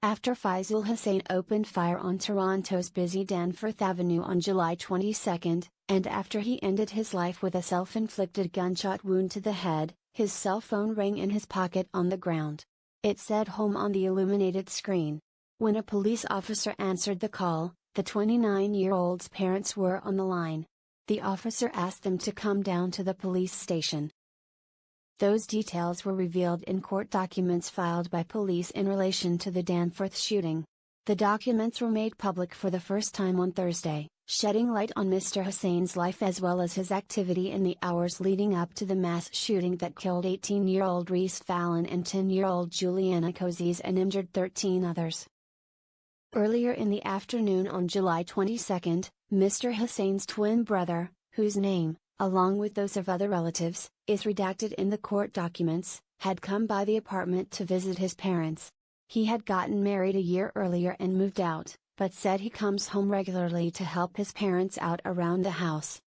After Faisal Hussain opened fire on Toronto's busy Danforth Avenue on July 22, and after he ended his life with a self-inflicted gunshot wound to the head, his cell phone rang in his pocket on the ground. It said home on the illuminated screen. When a police officer answered the call, the 29-year-old's parents were on the line. The officer asked them to come down to the police station. Those details were revealed in court documents filed by police in relation to the Danforth shooting. The documents were made public for the first time on Thursday, shedding light on Mr. Hussain's life as well as his activity in the hours leading up to the mass shooting that killed 18-year-old Reese Fallon and 10-year-old Juliana Cozies and injured 13 others. Earlier in the afternoon on July 22, Mr. Hussain's twin brother, whose name, along with those of other relatives, is redacted in the court documents, had come by the apartment to visit his parents. He had gotten married a year earlier and moved out, but said he comes home regularly to help his parents out around the house.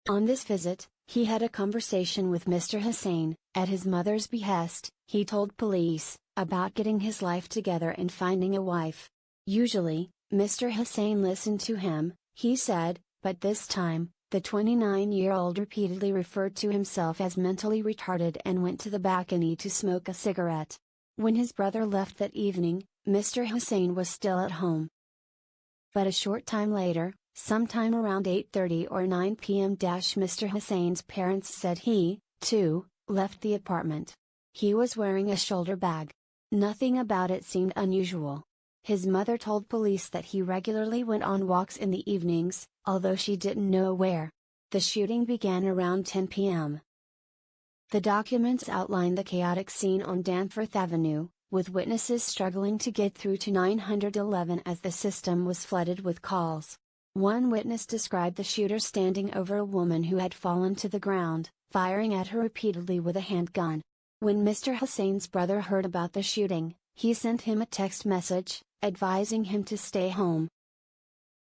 On this visit, he had a conversation with Mr. Hussain. At his mother's behest, he told police about getting his life together and finding a wife. Usually, Mr. Hussain listened to him, he said, but this time, the 29-year-old repeatedly referred to himself as mentally retarded and went to the balcony to smoke a cigarette. When his brother left that evening, Mr. Hussain was still at home. But a short time later, sometime around 8:30 or 9 p.m. Mr. Hussain's parents said he, too, left the apartment. He was wearing a shoulder bag. Nothing about it seemed unusual. His mother told police that he regularly went on walks in the evenings, although she didn't know where. The shooting began around 10 p.m. The documents outline the chaotic scene on Danforth Avenue, with witnesses struggling to get through to 911 as the system was flooded with calls. One witness described the shooter standing over a woman who had fallen to the ground, firing at her repeatedly with a handgun. When Mr. Hussain's brother heard about the shooting, he sent him a text message, advising him to stay home.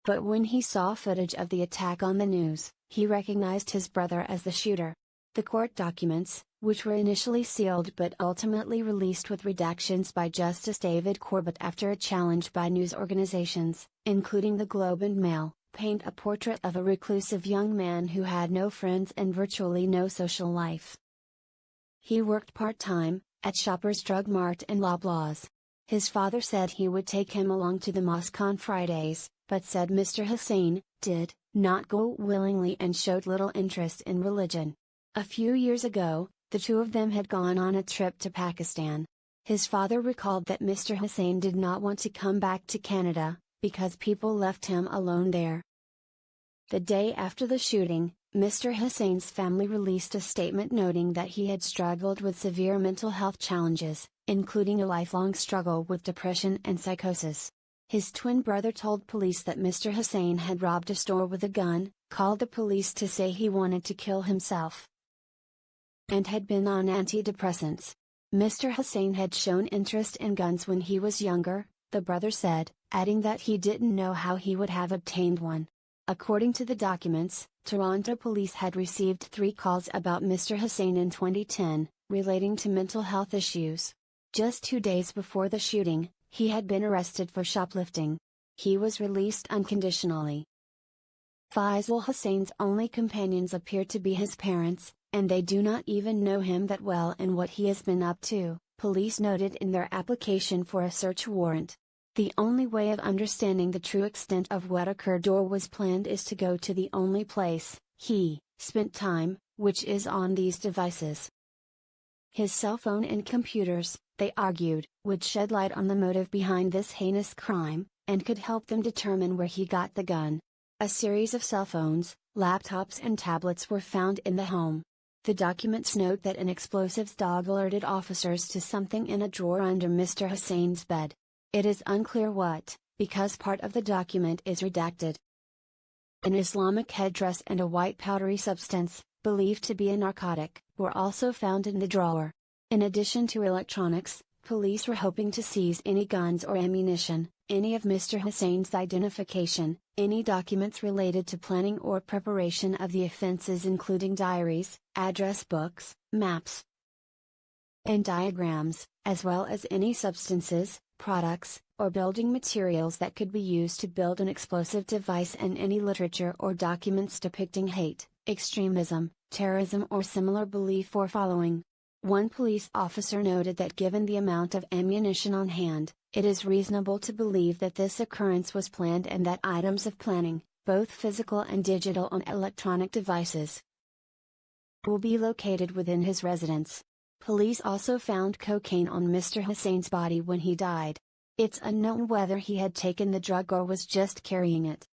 But when he saw footage of the attack on the news, he recognized his brother as the shooter. The court documents, which were initially sealed but ultimately released with redactions by Justice David Corbett after a challenge by news organizations, including the Globe and Mail, paint a portrait of a reclusive young man who had no friends and virtually no social life. He worked part-time, at Shoppers Drug Mart and Loblaws. His father said he would take him along to the mosque on Fridays, but said Mr. Hussain did not go willingly and showed little interest in religion. A few years ago, the two of them had gone on a trip to Pakistan. His father recalled that Mr. Hussain did not want to come back to Canada, because people left him alone there. The day after the shooting, Mr. Hussain's family released a statement noting that he had struggled with severe mental health challenges, including a lifelong struggle with depression and psychosis. His twin brother told police that Mr. Hussain had robbed a store with a gun, called the police to say he wanted to kill himself, and had been on antidepressants. Mr. Hussain had shown interest in guns when he was younger, the brother said, adding that he didn't know how he would have obtained one. According to the documents, Toronto police had received 3 calls about Mr. Hussain in 2010, relating to mental health issues. Just 2 days before the shooting, he had been arrested for shoplifting. He was released unconditionally. Faisal Hussain's only companions appear to be his parents, and they do not even know him that well and what he has been up to, police noted in their application for a search warrant. The only way of understanding the true extent of what occurred or was planned is to go to the only place he spent time, which is on these devices. His cell phone and computers, they argued, would shed light on the motive behind this heinous crime, and could help them determine where he got the gun. A series of cell phones, laptops and tablets were found in the home. The documents note that an explosives dog alerted officers to something in a drawer under Mr. Hussain's bed. It is unclear what, because part of the document is redacted. An Islamic headdress and a white powdery substance, believed to be a narcotic, were also found in the drawer. In addition to electronics, police were hoping to seize any guns or ammunition, any of Mr. Hussain's identification, any documents related to planning or preparation of the offenses including diaries, address books, maps, and diagrams, as well as any substances, products, or building materials that could be used to build an explosive device, and any literature or documents depicting hate, extremism, terrorism, or similar belief or following. One police officer noted that given the amount of ammunition on hand, it is reasonable to believe that this occurrence was planned and that items of planning, both physical and digital on electronic devices, will be located within his residence. Police also found cocaine on Mr. Hussain's body when he died. It's unknown whether he had taken the drug or was just carrying it.